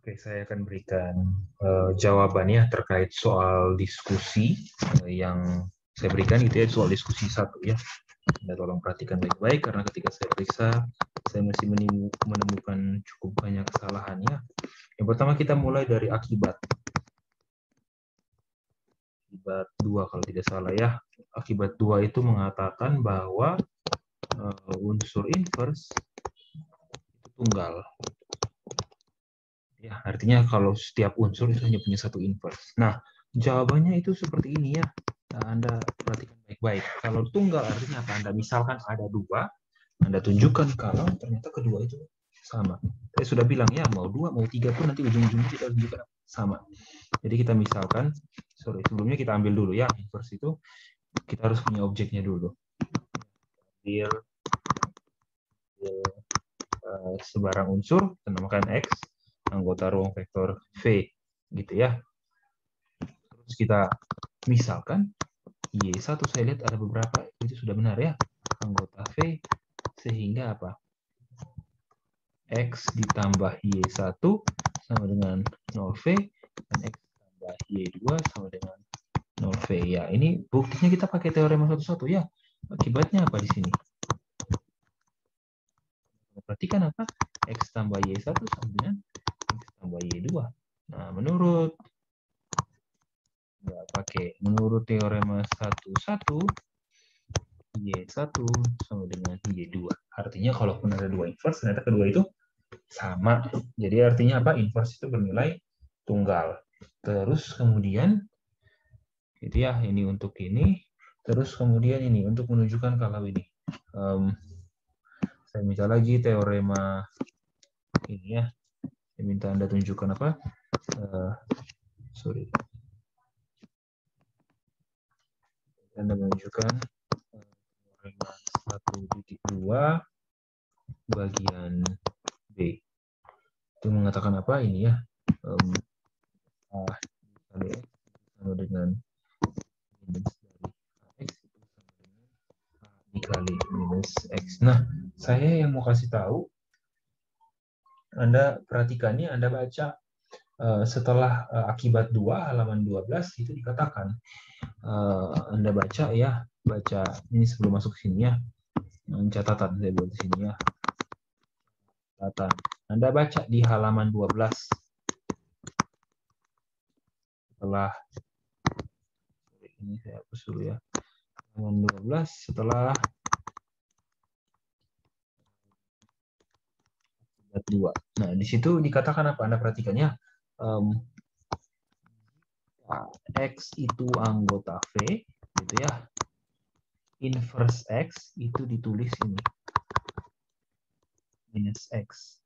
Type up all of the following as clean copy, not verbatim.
Oke, saya akan berikan jawabannya terkait soal diskusi yang saya berikan itu ya soal diskusi 1 ya. Anda tolong perhatikan baik-baik karena ketika saya periksa saya masih menemukan cukup banyak kesalahannya. Yang pertama kita mulai dari akibat. Akibat 2 kalau tidak salah ya. Akibat 2 itu mengatakan bahwa unsur inverse itu tunggal. Ya, artinya kalau setiap unsur itu hanya punya satu inverse. Nah, jawabannya itu seperti ini ya. Nah, Anda perhatikan baik-baik. Kalau tunggal artinya apa? Anda misalkan ada 2, Anda tunjukkan kalau ternyata kedua itu sama. Saya sudah bilang ya, mau 2, mau 3 pun nanti ujung-ujungnya kita tunjukkan sama. Jadi kita misalkan, sebelumnya kita ambil dulu ya, inverse itu kita harus punya objeknya dulu. Ambil sebarang unsur, kita namakan X, anggota ruang vektor V, gitu ya. Terus kita misalkan Y1 saya lihat ada beberapa, itu sudah benar ya, anggota V, sehingga apa? X ditambah Y1 sama dengan 0V, dan X ditambah Y2 sama dengan 0V. Ya, ini buktinya kita pakai teorema satu-satu ya. Akibatnya apa di sini? Perhatikan apa? X tambah Y1 sama dengan X tambah Y2. Nah, menurut teorema 1-1, Y1 sama dengan Y2. Artinya kalaupun ada 2 inverse, ternyata kedua itu sama. Jadi artinya apa? Inverse itu bernilai tunggal. Terus kemudian, gitu ya, ini untuk ini. Terus kemudian ini, untuk menunjukkan kalau ini. Saya minta lagi teorema ini ya. Saya minta Anda tunjukkan apa? Anda menunjukkan teorema 1.2 bagian B. Itu mengatakan apa ini ya? A dikali X sama dengan minus dari X itu sama dengan A dikali minus X. Nah, saya yang mau kasih tahu, Anda perhatikannya, Anda baca setelah akibat 2 halaman 12 itu dikatakan, Anda baca ya, baca ini sebelum masuk ke sini ya, catatan saya buat di sini ya. Catatan. Anda baca di halaman 12 setelah ini saya hapus dulu ya. Halaman 12 setelah akibat 2. Nah, di situ dikatakan apa? Anda perhatikan ya. X itu anggota V, gitu ya. Inverse X itu ditulis ini. Minus X.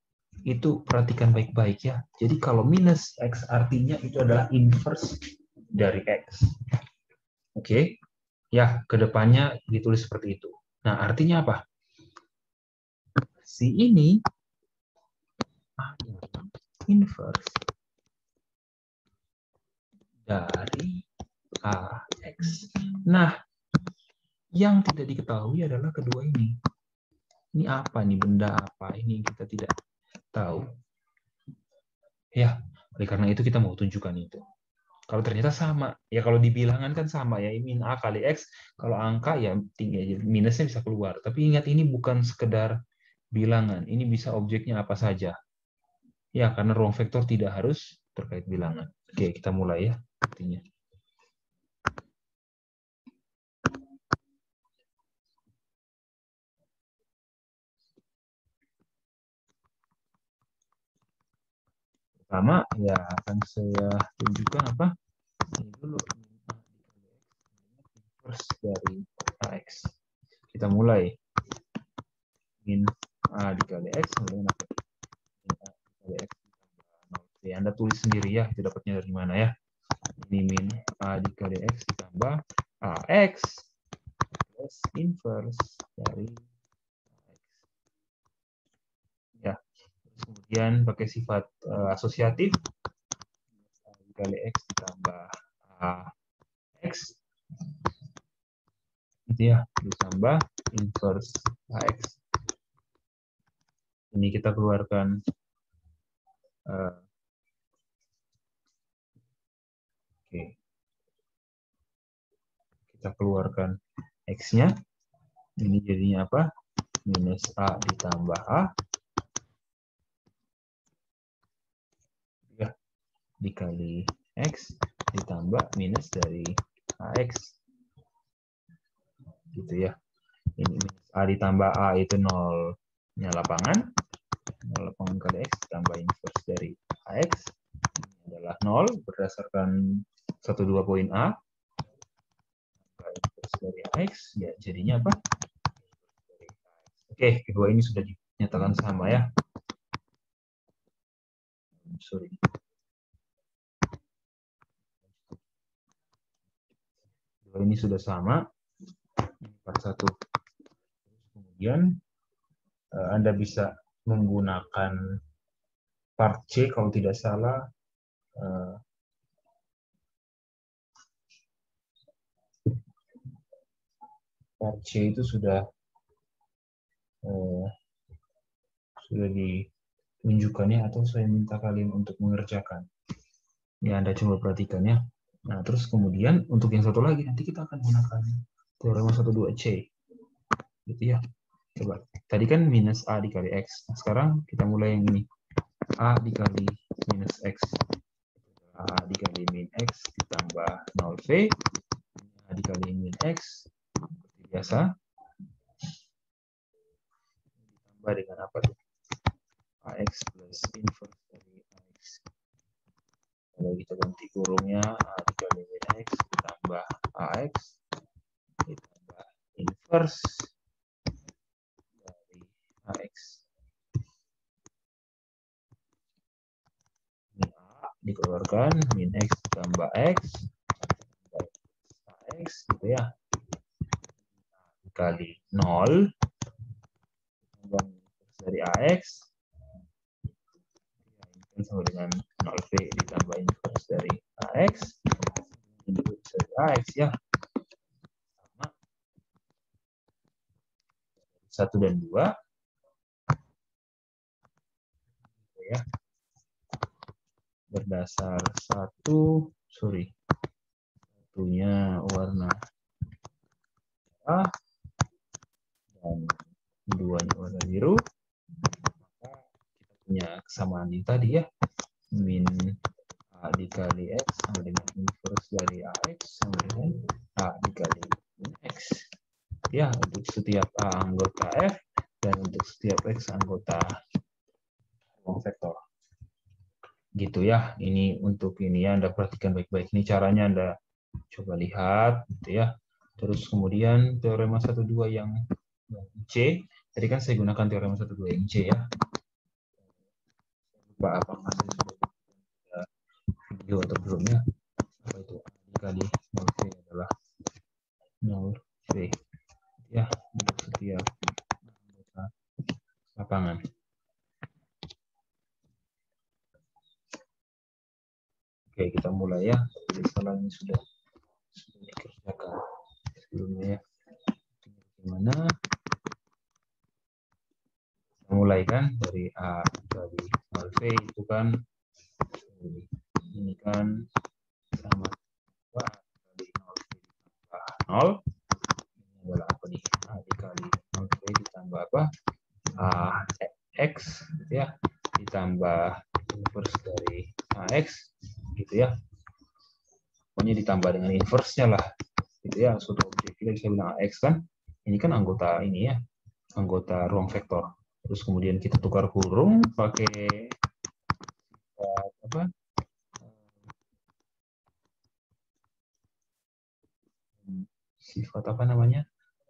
Itu perhatikan baik-baik ya. Jadi kalau minus X artinya itu adalah inverse dari X. Oke. Ya, kedepannya ditulis seperti itu. Nah, artinya apa? Si ini inverse dari AX. Nah, yang tidak diketahui adalah kedua ini. Ini apa nih, benda apa? Ini kita tidak tahu. Ya, oleh karena itu kita mau tunjukkan itu. Kalau ternyata sama, ya kalau dibilangan kan sama ya, min A kali X, kalau angka ya tinggi, minusnya bisa keluar. Tapi ingat ini bukan sekedar bilangan, ini bisa objeknya apa saja. Ya, karena ruang vektor tidak harus terkait bilangan. Oke, kita mulai ya. Artinya. Pertama, ya akan saya tunjukkan apa? Ini dulu, inverse dari AX. Kita mulai. Min A dikali X sama dengan apa? Min A dikali X ditambah 0. Oke, Anda tulis sendiri ya, itu dapatnya dari mana ya. Ini min A dikali X ditambah AX plus inverse dari AX. Ya, kemudian pakai sifat asosiatif, A dikali X ditambah AX, gitu ya, ditambah inverse AX. Ini kita keluarkan Oke. Kita keluarkan X-nya. Ini jadinya apa? Minus A ditambah A. Ya, dikali X ditambah minus dari AX. Gitu ya. Ini minus A ditambah A itu 0-nya lapangan. 0 lapangan kali X ditambah inverse dari AX. Ini adalah 0 berdasarkan 12 poin A. Inverse dari AX. Ya, jadinya apa? Oke, kedua ini sudah dinyatakan sama ya. Sorry. Kedua ini sudah sama. Part 1. Kemudian Anda bisa menggunakan part C kalau tidak salah. Part C itu sudah ditunjukkannya atau saya minta kalian untuk mengerjakan. Ya, Anda coba perhatikan ya. Nah, terus kemudian untuk yang satu lagi nanti kita akan gunakan teorema 12C. Gitu ya. Coba. Tadi kan minus A dikali X. Nah, sekarang kita mulai yang ini. A dikali minus X. A dikali min X ditambah 0V. A dikali min X. Seperti biasa. Ditambah dengan apa tuh? AX plus inverse dari AX. Kalau kita ganti kurungnya A dikali min X ditambah AX ditambah inverse dari AX. Ini A dikeluarkan, min X ditambah X ditambah AX gitu ya. Dikali 0 ditambah inverse dari AX. Ini sama dengan 0V ditambah inverse dari AX. Inverse dari AX ya. 1 dan 2 ya, berdasar satunya warna merah dan duanya warna biru, maka kita punya kesamaan ini tadi ya, min A dikali X sama dengan inverse dari AX sama dengan A dikali min X ya, untuk setiap A anggota F dan untuk setiap X anggota ruang vektor. Gitu ya, ini untuk ini ya, Anda perhatikan baik-baik. Ini caranya Anda coba lihat gitu ya. Terus kemudian teorema 12 yang C, tadi kan saya gunakan teorema 12 yang C ya. Lupa apakah saya sudah video atau belum ya. Apa itu? A dikali 0V adalah 0V ya, untuk setiap anggota lapangan. Oke, kita mulai ya. Salahnya sudah dikerjakan sebelumnya ya. Gimana? Kita mulai kan dari A dari 0V itu kan ini kan sama 2 kali 0V ditambah 0. Ini adalah apa nih? A dikali 0V ditambah apa? X gitu ya, ditambah inverse dari AX gitu ya. Pokoknya ditambah dengan inverse-nya lah gitu ya. Suatu objek kita bisa bilang AX kan. Ini kan anggota ini ya, anggota ruang vektor. Terus kemudian kita tukar kurung pakai apa? Sifat apa namanya?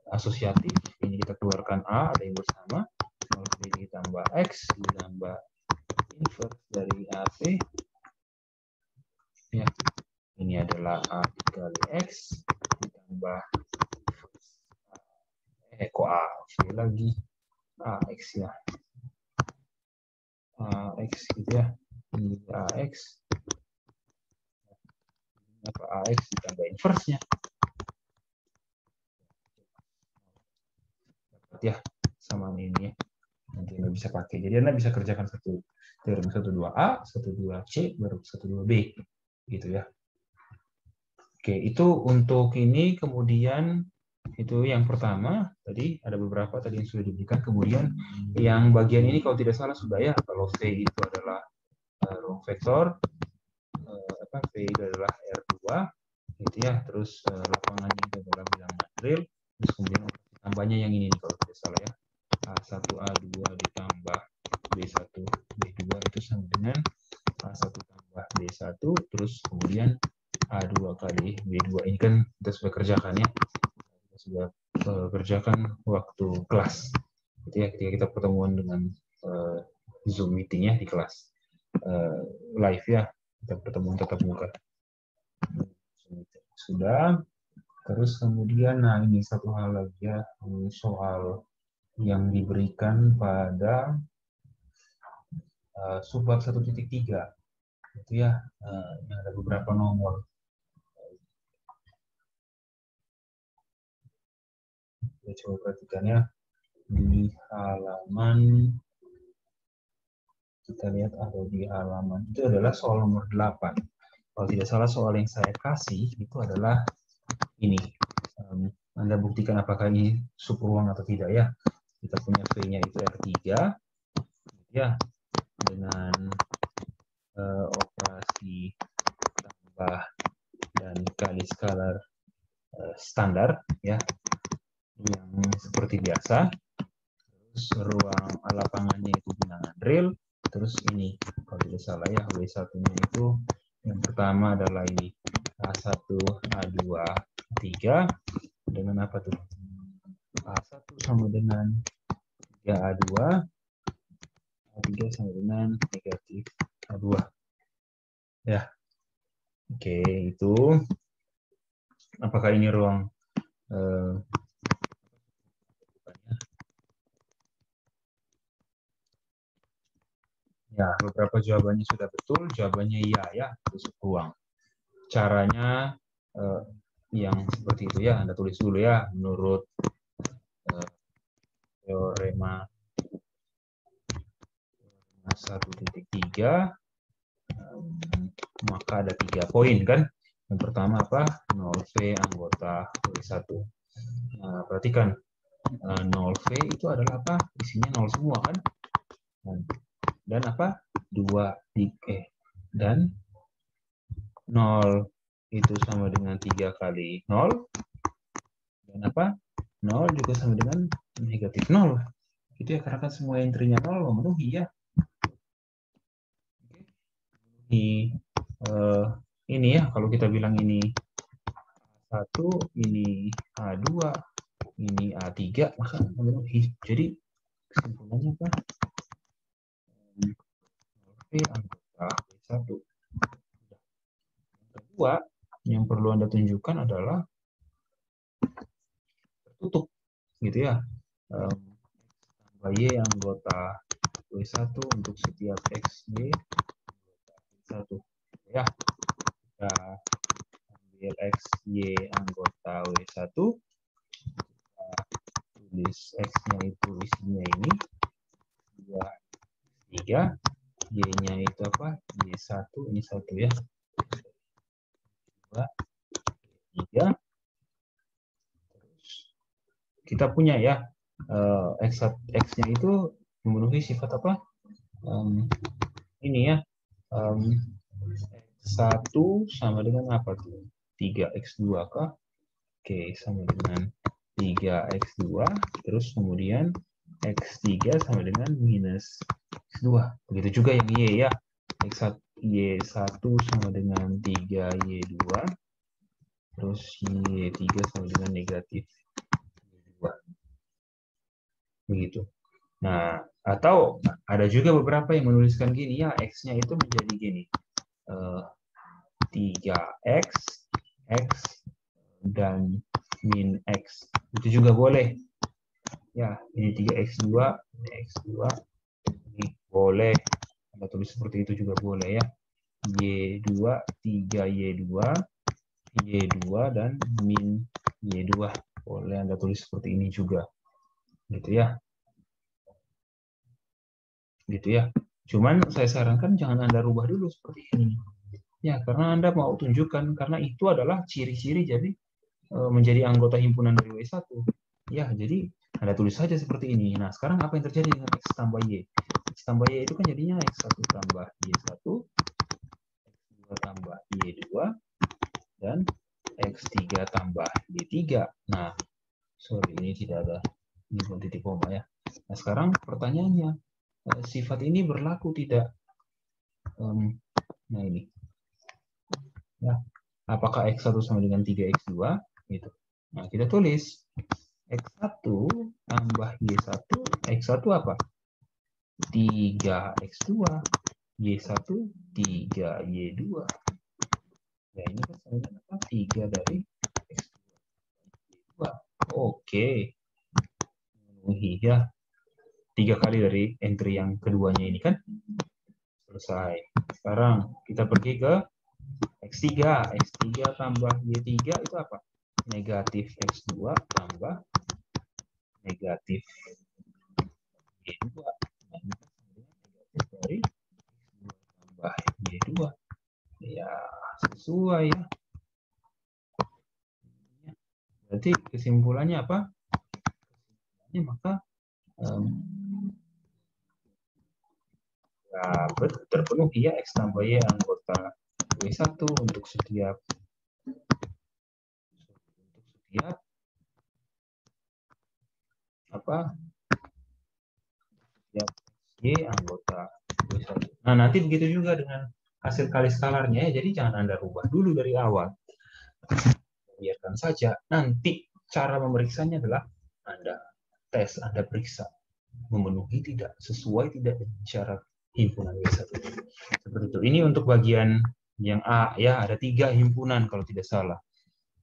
Asosiatif. Ini kita keluarkan A, ada yang bersama. 0V ditambah X ditambah inverse dari AP. Ya. Ini adalah A dikali X ditambah kok A sekali lagi AX ya. AX gitu ya. Ini AX. Apa AX ditambah inverse-nya. Dapat ya sama ini ya. Nanti Anda bisa pakai. Jadi Anda bisa kerjakan teorema 12A, 12C, baru 12B gitu ya. Oke, itu untuk ini. Kemudian itu yang pertama tadi ada beberapa tadi yang sudah diberikan. Kemudian yang bagian ini kalau tidak salah sudah ya. Kalau V itu adalah ruang vektor, V itu adalah R2, gitu ya. Terus lapangannya itu adalah bilangan real. Terus kemudian tambahnya yang ini kalau tidak salah ya. A1 A2 ditambah B1 B2 itu sama dengan A1 tambah B1, terus kemudian A2 kali B2. Ini kan kita sudah kerjakan ya. Kita sudah kerjakan waktu kelas. Gitu ya, ketika kita pertemuan dengan Zoom meeting ya di kelas. Live ya, kita pertemuan tatap muka. Sudah. Terus kemudian, nah ini satu hal lagi ya, soal yang diberikan pada subbab 1.3. Itu ya, yang ada beberapa nomor. Kita coba perhatikan ya. Di halaman, kita lihat ada di halaman, itu adalah soal nomor 8. Kalau tidak salah soal yang saya kasih itu adalah ini. Anda buktikan apakah ini subruang atau tidak ya. Kita punya V-nya itu R3 ya, dengan operasi tambah dan kali skalar standar ya, yang seperti biasa. Terus ruang lapangannya itu bilangan real. Terus ini kalau tidak salah ya, W1-nya itu yang pertama adalah ini A1 A2 3 dengan apa tuh? A1 sama dengan 3A2, A3 sama dengan negatif A2 ya. Oke, itu apakah ini ruang ya, beberapa jawabannya sudah betul. Jawabannya iya ya, itu ruang. Caranya yang seperti itu ya, Anda tulis dulu ya, menurut teorema 1.3, maka ada 3 poin kan. Yang pertama apa? 0V anggota W1. Nah, perhatikan 0V itu adalah apa? Isinya 0 semua kan. Dan apa? 2 dan 0 itu sama dengan 3 kali 0. Dan apa? 0 juga sama dengan negatif 0. Gitu ya, karena kan semua entry-nya 0 memenuhi ya. Ini ya, kalau kita bilang ini A1, ini A2, ini A3, maka memenuhi. Jadi kesimpulannya apa? V anggota W1. Yang kedua, yang perlu Anda tunjukkan adalah tertutup, gitu ya. Tambah Y anggota W1 untuk setiap X, Y anggota W1. Ya, kita ambil X, Y anggota W1. Kita tulis X-nya itu isinya ini. 2, 3. Y-nya itu apa? Y1, ini 1 ya. 2, 3. Terus kita punya ya, X-nya itu memenuhi sifat apa? Ini ya, X1 sama dengan apa tuh? 3X2 kah? Oke, sama dengan 3X2. Terus kemudian X3 sama dengan minus X2. Begitu juga yang Y ya. X1, Y1 sama dengan 3Y2. Terus Y3 sama dengan negatif Y2. Begitu. Nah, atau ada juga beberapa yang menuliskan gini ya, X-nya itu menjadi gini. 3X, X, dan min X. Itu juga boleh. Ya, ini 3X2, X2. Ini boleh. Anda tulis seperti itu juga boleh ya. Y2, 3Y2, Y2, dan min Y2. Boleh Anda tulis seperti ini juga. Gitu ya. Gitu ya. Cuman saya sarankan jangan Anda rubah dulu seperti ini. Ya, karena Anda mau tunjukkan, karena itu adalah ciri-ciri jadi menjadi anggota himpunan dari W1. Ya, jadi Anda tulis saja seperti ini. Nah, sekarang apa yang terjadi dengan X tambah Y? X tambah Y itu kan jadinya X1 tambah Y1, X2 tambah Y2, dan X3 tambah Y3. Nah, sorry, ini tidak ada ini bukan titik koma ya. Nah, sekarang pertanyaannya, sifat ini berlaku tidak? Nah, ini. Ya, apakah X1 sama dengan 3X2? Gitu. Nah, kita tulis X1 tambah Y1, X1 apa? 3X2, Y1 3Y2. Ya, ini kan sama dengan apa? 3 dari X2. Oke. Memenuhi ya. 3 kali dari entry yang keduanya ini kan selesai. Sekarang kita pergi ke X3. X3 tambah Y3 itu apa? Negatif X2 tambah negatif Y2. Nah, negatif dari X2 tambah Y2. Ya, sesuai ya. Berarti kesimpulannya apa? Kesimpulannya maka ya, terpenuhi ya X tambah Y anggota W1 untuk setiap apa? Setiap Y anggota W1. Nah, nanti begitu juga dengan hasil kali skalarnya ya. Jadi jangan Anda rubah dulu dari awal. Biarkan saja. Nanti cara memeriksanya adalah Anda tes, Anda periksa memenuhi tidak, sesuai tidak dengan syarat himpunan W1. Seperti itu. Ini untuk bagian yang A ya, ada 3 himpunan kalau tidak salah.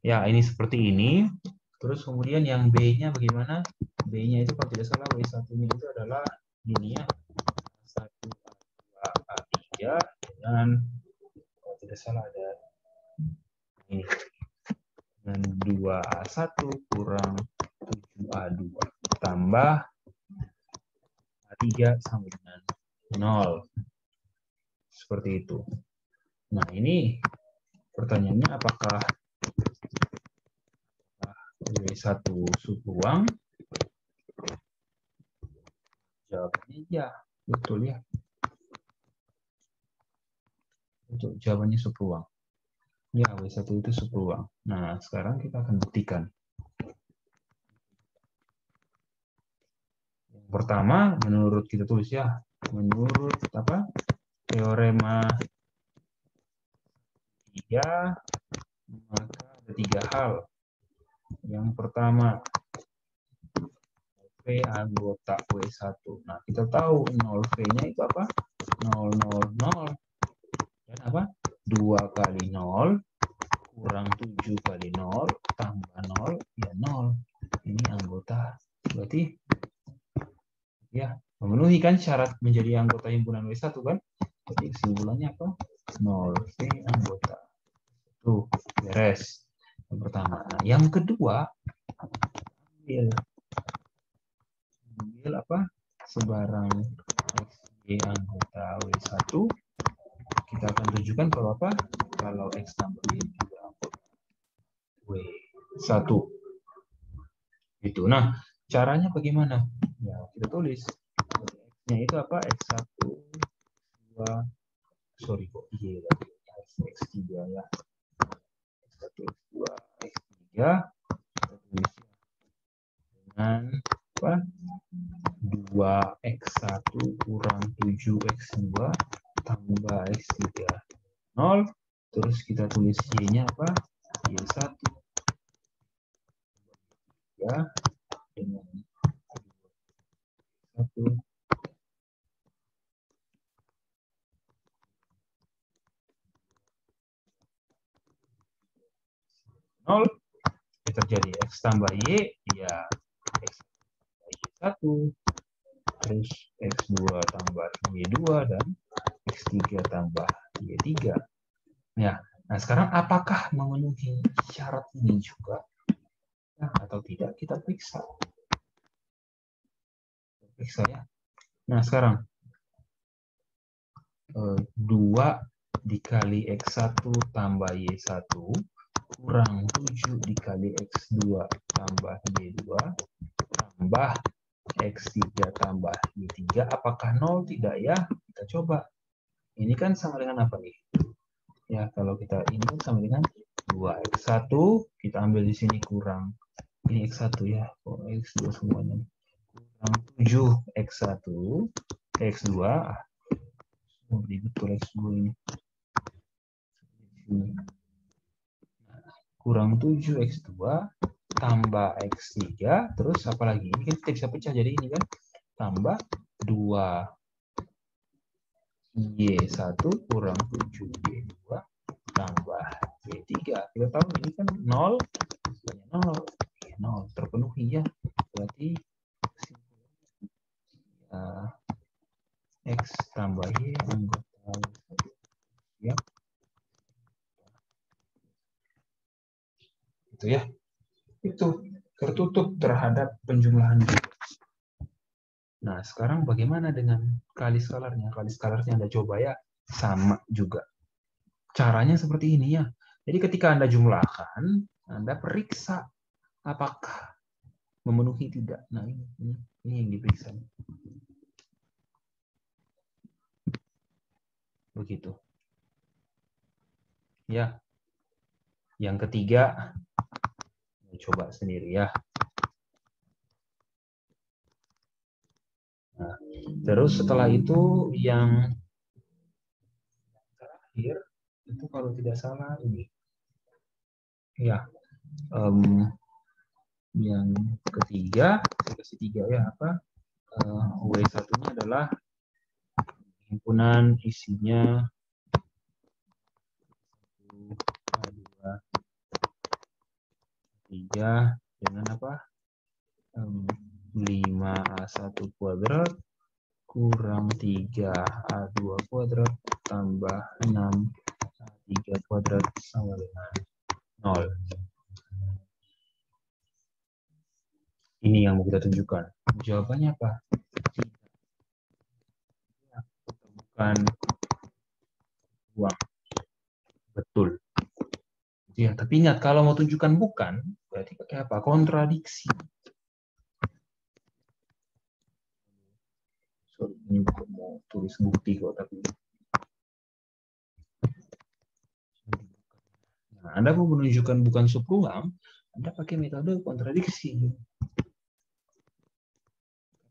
Ya, ini seperti ini. Terus kemudian yang B-nya bagaimana? B-nya itu kalau tidak salah W1-nya itu adalah ini ya. 1 A2 A3 dengan kalau tidak salah ada ini. Dengan 2A1 kurang 7A2 tambah A3 sama dengan 0. Seperti itu. Nah, ini pertanyaannya apakah W1 subruang? Jawabannya ya, betul ya. Betul, jawabannya subruang. Ya, W1 itu subruang. Nah, sekarang kita akan buktikan. Yang pertama, menurut kita tulis ya, menurut apa? Teorema 3, maka ada 3 hal. Yang pertama, V anggota W1. Nah, kita tahu 0V-nya itu apa? 0, 0, 0. Dan apa? 2 kali 0 kurang 7 kali 0 tambah 0 ya 0. Ini anggota. Berarti ya memenuhi kan syarat menjadi anggota himpunan W1 kan? Jadi kesimpulannya apa? 0V anggota. Tuh, beres. Yang pertama. Nah, yang kedua, ambil apa? Sebarang XY anggota W1. Kita akan tunjukkan kalau apa? Kalau X tambah Y juga anggota W1. Itu. Nah, caranya bagaimana? Ya, kita tulis. X-nya itu apa? X1, 2, sorry kok, Y lagi. X3 ya. X1, X2, X3. Kita tulis dengan apa? 2X1 kurang 7X2 tambah X3. 0. Terus kita tulis Y-nya apa? Y1. Ya, dengan 1. 0. Terjadi X tambah Y, ya X tambah Y1. Terus X2 tambah Y2 dan X3 tambah Y3. Ya, nah sekarang apakah memenuhi syarat ini juga? Ya, atau tidak, kita periksa. Periksa ya. Nah sekarang 2 dikali X1 tambah Y1 kurang 7 dikali X2 tambah Y2 tambah X3 tambah Y3. Apakah 0? Tidak ya? Kita coba. Ini kan sama dengan apa nih? Ya, kalau kita ini sama dengan 2X1, kita ambil di sini kurang. Ini X1 ya, X2 semuanya. Kurang 7X1, X2, betul X2 ini. Kurang 7X2 tambah X3, terus apa lagi? Ini kita bisa pecah jadi ini kan, tambah 2Y1 kurang 7Y2 tambah Y3. Kita tahu ini kan 0, 0 terpenuhi ya. Berarti X tambah Y anggota ya. Itu ya. Itu tertutup terhadap penjumlahan. Nah, sekarang bagaimana dengan kali skalarnya? Kali skalarnya Anda coba ya, sama juga. Caranya seperti ini ya. Jadi ketika Anda jumlahkan, Anda periksa apakah memenuhi tidak. Nah, ini yang diperiksa. Begitu. Ya. Yang ketiga, coba sendiri ya. Nah, terus setelah itu yang terakhir itu kalau tidak salah ini. Ya. Yang ketiga, kasih 3 ya apa? W1-nya adalah himpunan isinya 1, 2, 3 dengan apa? 5A1 kuadrat kurang 3A2 kuadrat tambah 6A3 kuadrat sama dengan 0. Ini yang mau kita tunjukkan. Jawabannya apa? Bukan uang. Betul. Ya, tapi ingat kalau mau tunjukkan bukan, berarti pakai apa? Kontradiksi. Sorry, ini bukan mau tulis bukti kok, tapi nah, Anda mau menunjukkan bukan subruang, Anda pakai metode kontradiksi.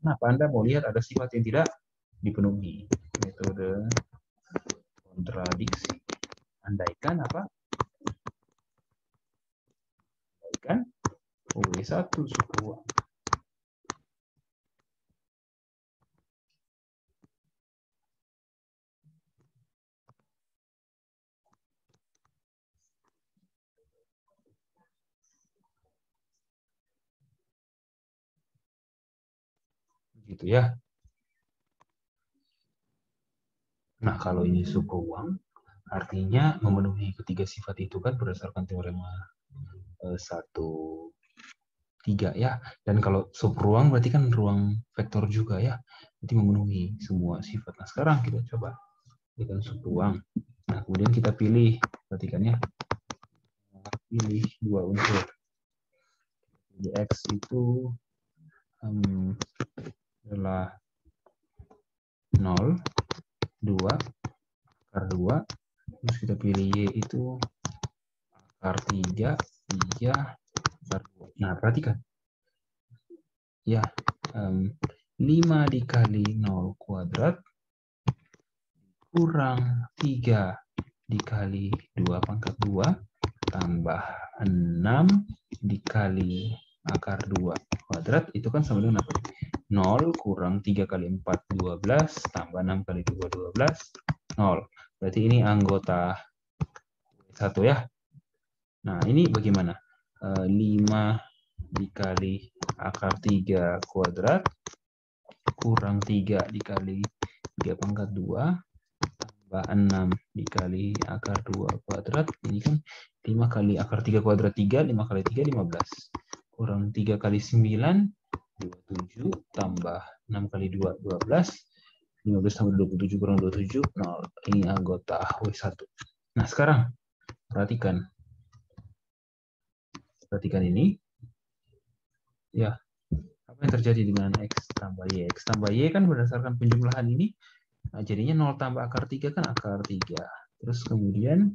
Kenapa? Anda mau lihat ada sifat yang tidak dipenuhi. Metode kontradiksi. Andaikan apa? Andaikan W1 subruang. Gitu ya. Nah, kalau ini subruang, artinya memenuhi ketiga sifat itu kan berdasarkan teorema 1, 3 ya. Dan kalau subruang berarti kan ruang vektor juga ya. Berarti memenuhi semua sifat. Nah, sekarang kita coba dengan subruang. Nah, kemudian kita pilih, perhatikan ya. Pilih dua unsur. Di X itu adalah 0, 2, akar 2. Terus kita pilih Y itu akar 3, akar 2. Nah, perhatikan. Ya, 5 dikali 0 kuadrat kurang 3 dikali 2 pangkat 2 tambah 6 dikali akar 2 kuadrat itu kan sama dengan apa? 0 kurang 3 kali 4, 12 tambah 6 kali 2, 12, 0. Berarti ini anggota 1 ya. Nah, ini bagaimana? 5 dikali akar 3 kuadrat kurang 3 dikali 3 pangkat 2 tambah 6 dikali akar 2 kuadrat. Ini kan 5 kali akar 3 kuadrat 3, 5 kali 3, 15. Kurang 3 kali 9, 27 tambah 6 kali 2, 12. 15 tambah 27 kurang 27, 0. Ini anggota W1. Nah, sekarang perhatikan ini. Ya, apa yang terjadi dengan X tambah Y? X tambah Y kan berdasarkan penjumlahan ini, nah, jadinya 0 tambah akar 3 kan akar 3. Terus kemudian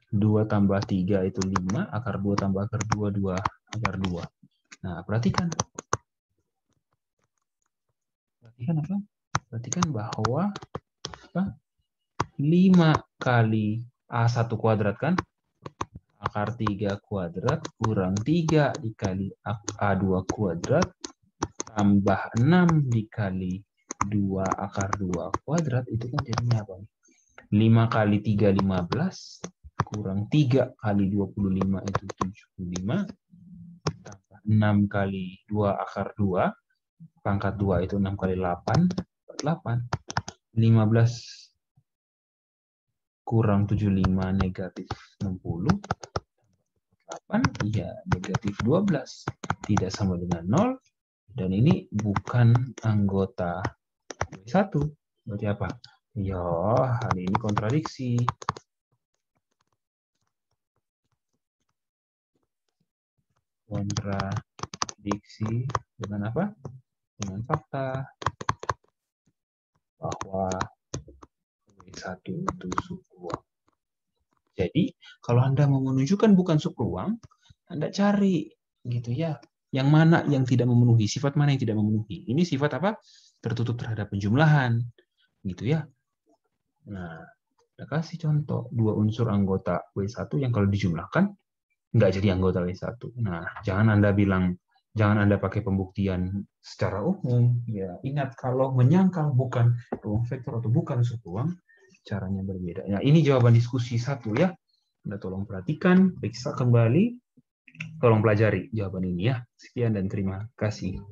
2 tambah 3 itu 5, akar 2 tambah akar 2, 2 akar 2. Nah, perhatikan apa? Perhatikan bahwa 5 kali A1 kuadrat kan? Akar 3 kuadrat kurang 3 dikali A2 kuadrat tambah 6 dikali 2 akar 2 kuadrat, itu kan jadinya apa? 5 kali 3, 15, kurang 3 kali 25 itu 75, tambah 6 kali 2 akar 2, pangkat 2 itu 6 kali 8, 48. 15 kurang 75 negatif 60, 8, iya negatif 12, tidak sama dengan 0, dan ini bukan anggota W1. Berarti apa? Ya, hal ini kontradiksi. Kontradiksi dengan apa? Dengan fakta bahwa W1 itu subruang. Jadi, kalau Anda mau menunjukkan bukan subruang, Anda cari gitu ya. Yang mana yang tidak memenuhi, sifat mana yang tidak memenuhi. Ini sifat apa? Tertutup terhadap penjumlahan. Gitu ya. Nah, kita kasih contoh 2 unsur anggota W1 yang kalau dijumlahkan nggak jadi anggota W1. Nah, jangan Anda pakai pembuktian secara umum. Ya, ingat kalau menyangkal bukan ruang vektor atau bukan subruang, caranya berbeda. Nah, ini jawaban diskusi 1 ya. Anda tolong perhatikan, periksa kembali, tolong pelajari jawaban ini ya. Sekian dan terima kasih.